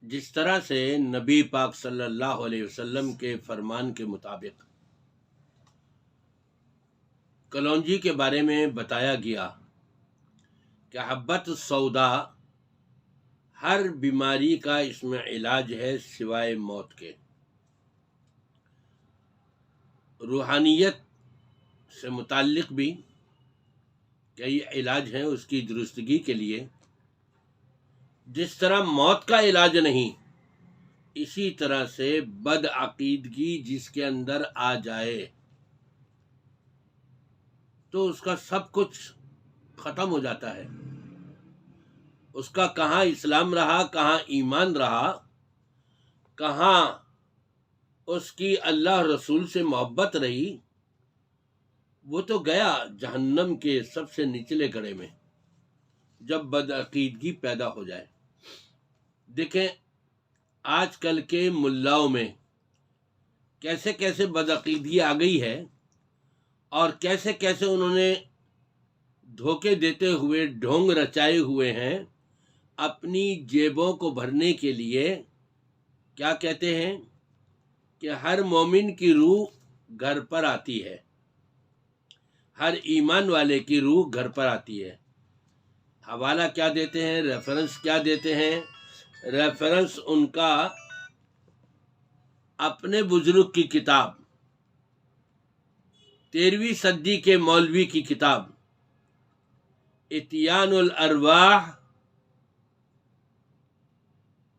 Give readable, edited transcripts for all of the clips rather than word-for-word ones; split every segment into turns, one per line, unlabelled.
جس طرح سے نبی پاک صلی اللہ علیہ وسلم کے فرمان کے مطابق کلونجی کے بارے میں بتایا گیا کہ حبۃ السودا ہر بیماری کا اس میں علاج ہے سوائے موت کے۔ روحانیت سے متعلق بھی کئی علاج ہیں اس کی درستگی کے لیے۔ جس طرح موت کا علاج نہیں، اسی طرح سے بد عقیدگی جس کے اندر آ جائے تو اس کا سب کچھ ختم ہو جاتا ہے۔ اس کا کہاں اسلام رہا، کہاں ایمان رہا، کہاں اس کی اللہ رسول سے محبت رہی، وہ تو گیا جہنم کے سب سے نچلے گڑھے میں جب بدعقیدگی پیدا ہو جائے۔ دیکھیں آج کل کے ملاؤں میں کیسے کیسے بدعقیدگی آ گئی ہے اور کیسے کیسے انہوں نے دھوکے دیتے ہوئے ڈھونگ رچائے ہوئے ہیں اپنی جیبوں کو بھرنے کے لیے۔ کیا کہتے ہیں کہ ہر مومن کی روح گھر پر آتی ہے، ہر ایمان والے کی روح گھر پر آتی ہے۔ حوالہ کیا دیتے ہیں، ریفرنس کیا دیتے ہیں؟ ریفرنس ان کا اپنے بزرگ کی کتاب، 13ویں صدی کے مولوی کی کتاب اتیان الارواح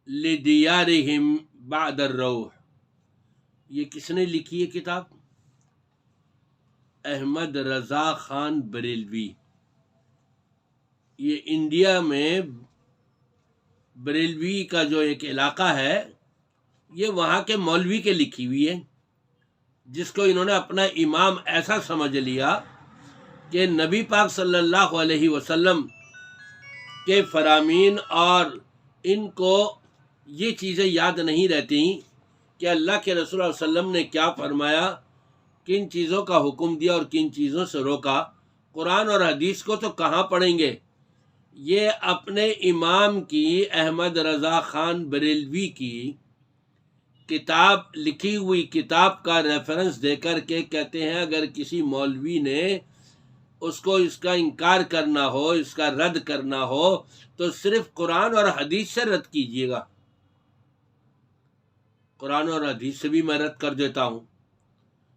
لدیارہم بعد الروح۔ یہ کس نے لکھی ہے کتاب؟ احمد رضا خان بریلوی۔ یہ انڈیا میں بریلوی کا جو ایک علاقہ ہے، یہ وہاں کے مولوی کے لکھی ہوئی ہے، جس کو انہوں نے اپنا امام ایسا سمجھ لیا کہ نبی پاک صلی اللہ علیہ وسلم کے فرامین اور ان کو یہ چیزیں یاد نہیں رہتی کہ اللہ کے رسول اللہ علیہ وسلم نے کیا فرمایا، کن چیزوں کا حکم دیا اور کن چیزوں سے روکا۔ قرآن اور حدیث کو تو کہاں پڑھیں گے؟ یہ اپنے امام کی، احمد رضا خان بریلوی کی کتاب، لکھی ہوئی کتاب کا ریفرنس دے کر کے کہتے ہیں اگر کسی مولوی نے اس کو اس کا انکار کرنا ہو، اس کا رد کرنا ہو تو صرف قرآن اور حدیث سے رد کیجیے گا۔ قرآن اور حدیث سے بھی میں رد کر دیتا ہوں۔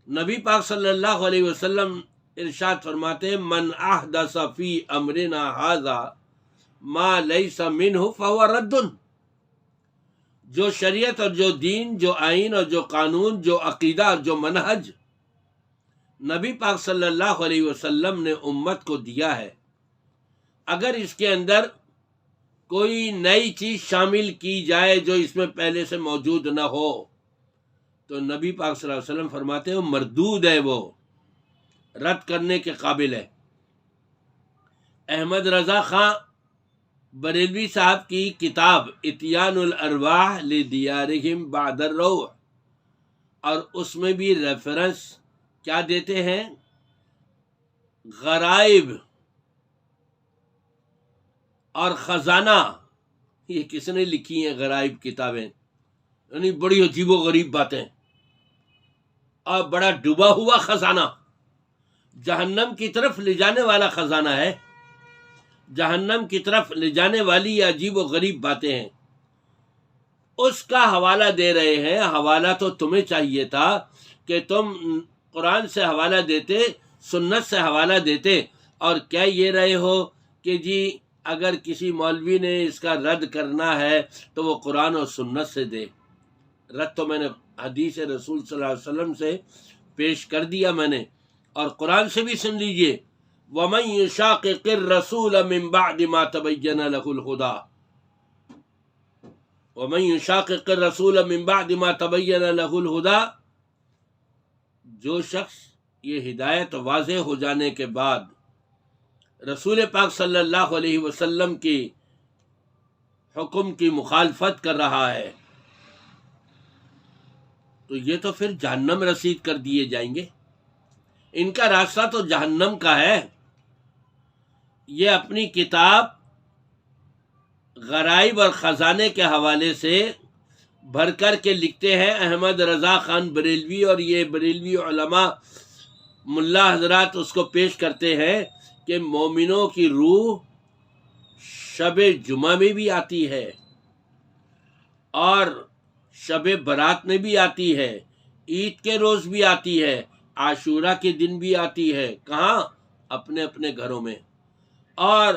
نبی پاک صلی اللہ علیہ وسلم ارشاد فرماتے ہیں من احدث فی امرنا ھذا ما لیس منہ فہو رد۔ جو شریعت اور جو دین، جو آئین اور جو قانون، جو عقیدہ اور جو منہج نبی پاک صلی اللہ علیہ وسلم نے امت کو دیا ہے، اگر اس کے اندر کوئی نئی چیز شامل کی جائے جو اس میں پہلے سے موجود نہ ہو تو نبی پاک صلی اللہ علیہ وسلم فرماتے ہیں مردود ہے، وہ رد کرنے کے قابل ہے۔ احمد رضا خان بریلوی صاحب کی کتاب اتیان الارواح لدیارہم بعد الروح، اور اس میں بھی ریفرنس کیا دیتے ہیں؟ غرائب اور خزانہ۔ یہ کس نے لکھی ہیں غرائب کتابیں؟ یعنی بڑی عجیب و غریب باتیں اور بڑا ڈوبا ہوا خزانہ، جہنم کی طرف لے جانے والا خزانہ ہے، جہنم کی طرف لے جانے والی یہ عجیب و غریب باتیں ہیں، اس کا حوالہ دے رہے ہیں۔ حوالہ تو تمہیں چاہیے تھا کہ تم قرآن سے حوالہ دیتے، سنت سے حوالہ دیتے، اور کیا یہ رہے ہو کہ جی اگر کسی مولوی نے اس کا رد کرنا ہے تو وہ قرآن اور سنت سے دے۔ رد تو میں نے حدیث رسول صلی اللہ علیہ وسلم سے پیش کر دیا میں نے، اور قرآن سے بھی سن لیجئے وَمَن يُشَاقِقِ الرَّسُولَ مِن بَعْدِ مَا تَبَيَّنَ لَهُ الْهُدَى، وَمَن يُشَاقِقِ الرَّسُولَ مِن بَعْدِ مَا تَبَيَّنَ لَهُ الْهُدَى، جو شخص یہ ہدایت واضح ہو جانے کے بعد رسول پاک صلی اللہ علیہ وسلم کی حکم کی مخالفت کر رہا ہے تو یہ تو پھر جہنم رسید کر دیے جائیں گے۔ ان کا راستہ تو جہنم کا ہے۔ یہ اپنی کتاب غرائب اور خزانے کے حوالے سے بھر کر کے لکھتے ہیں احمد رضا خان بریلوی، اور یہ بریلوی علماء ملا حضرات اس کو پیش کرتے ہیں کہ مومنوں کی روح شب جمعہ میں بھی آتی ہے اور شب برات میں بھی آتی ہے، عید کے روز بھی آتی ہے، عاشورہ کے دن بھی آتی ہے۔ کہاں؟ اپنے اپنے گھروں میں، اور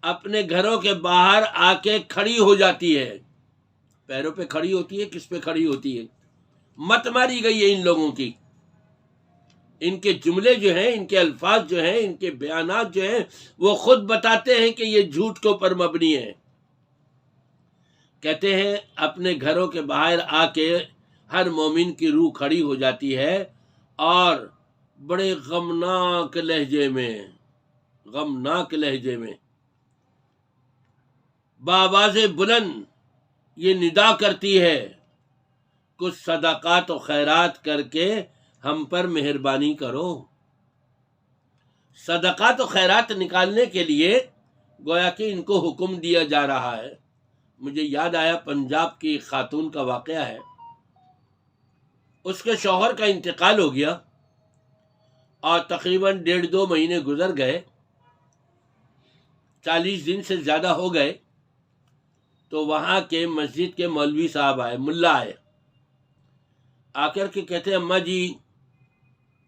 اپنے گھروں کے باہر آ کے کھڑی ہو جاتی ہے۔ پیروں پہ کھڑی ہوتی ہے، کس پہ کھڑی ہوتی ہے؟ مت ماری گئی ہے ان لوگوں کی۔ ان کے جملے جو ہیں، ان کے الفاظ جو ہیں، ان کے بیانات جو ہیں، وہ خود بتاتے ہیں کہ یہ جھوٹ کے اوپر مبنی ہے۔ کہتے ہیں اپنے گھروں کے باہر آ کے ہر مومن کی روح کھڑی ہو جاتی ہے، اور بڑے غمناک لہجے میں بآواز بلند یہ ندا کرتی ہے، کچھ صدقات و خیرات کر کے ہم پر مہربانی کرو۔ صدقات و خیرات نکالنے کے لیے گویا کہ ان کو حکم دیا جا رہا ہے۔ مجھے یاد آیا پنجاب کی خاتون کا واقعہ ہے۔ اس کے شوہر کا انتقال ہو گیا اور تقریباً 1.5-2 مہینے گزر گئے، 40 دن سے زیادہ ہو گئے، تو وہاں کے مسجد کے مولوی صاحب آئے، ملا آئے، آ کر کے کہتے اماں جی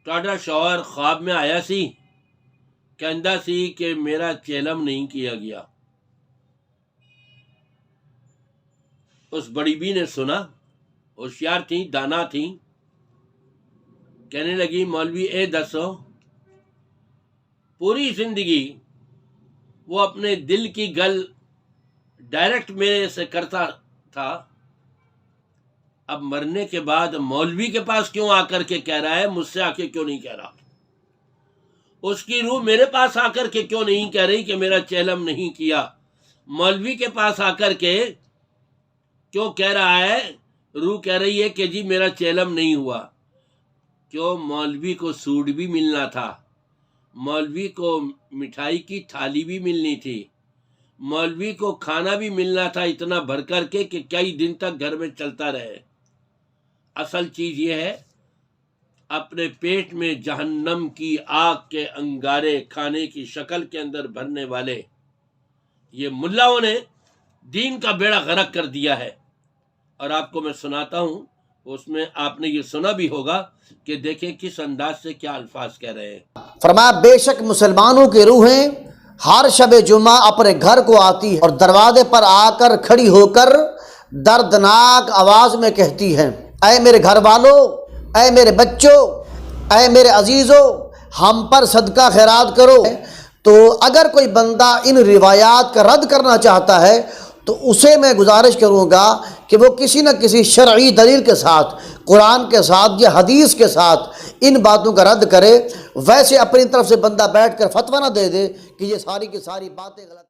تہاڈا شوہر خواب میں آیا سی، کہندا سی کہ میرا چیلم نہیں کیا گیا۔ اس بڑی بی نے سنا، ہوشیار تھیں، دانا تھیں، کہنے لگی مولوی اے دسو، پوری زندگی وہ اپنے دل کی گل ڈائریکٹ میرے سے کرتا تھا، اب مرنے کے بعد مولوی کے پاس کیوں آ کر کے کہہ رہا ہے، مجھ سے آ کے کیوں نہیں کہہ رہا؟ اس کی روح میرے پاس آ کر کے کیوں نہیں کہہ رہی کہ میرا چیلم نہیں کیا؟ مولوی کے پاس آ کر کے کیوں کہہ رہا ہے؟ روح کہہ رہی ہے کہ جی میرا چیلم نہیں ہوا۔ کیوں؟ مولوی کو سوٹ بھی ملنا تھا، مولوی کو مٹھائی کی تھالی بھی ملنی تھی، مولوی کو کھانا بھی ملنا تھا اتنا بھر کر کے کہ کئی دن تک گھر میں چلتا رہے۔ اصل چیز یہ ہے، اپنے پیٹ میں جہنم کی آگ کے انگارے کھانے کی شکل کے اندر بھرنے والے یہ ملاؤں نے دین کا بیڑا غرق کر دیا ہے۔ اور آپ کو میں سناتا ہوں، اس میں آپ نے یہ سنا بھی ہوگا کہ دیکھیں کس انداز سے کیا الفاظ کہہ رہے ہیں۔
فرمایا بے شک مسلمانوں کی روحیں ہر شب جمعہ اپنے گھر کو آتی ہے اور دروازے پر آ کر کھڑی ہو کر دردناک آواز میں کہتی ہیں، اے میرے گھر والوں، اے میرے بچوں، اے میرے عزیزوں، ہم پر صدقہ خیرات کرو۔ تو اگر کوئی بندہ ان روایات کا رد کرنا چاہتا ہے تو اسے میں گزارش کروں گا کہ وہ کسی نہ کسی شرعی دلیل کے ساتھ، قرآن کے ساتھ یا حدیث کے ساتھ ان باتوں کا رد کرے۔ ویسے اپنی طرف سے بندہ بیٹھ کر فتویٰ نہ دے دے کہ یہ ساری کی ساری باتیں غلط ہیں۔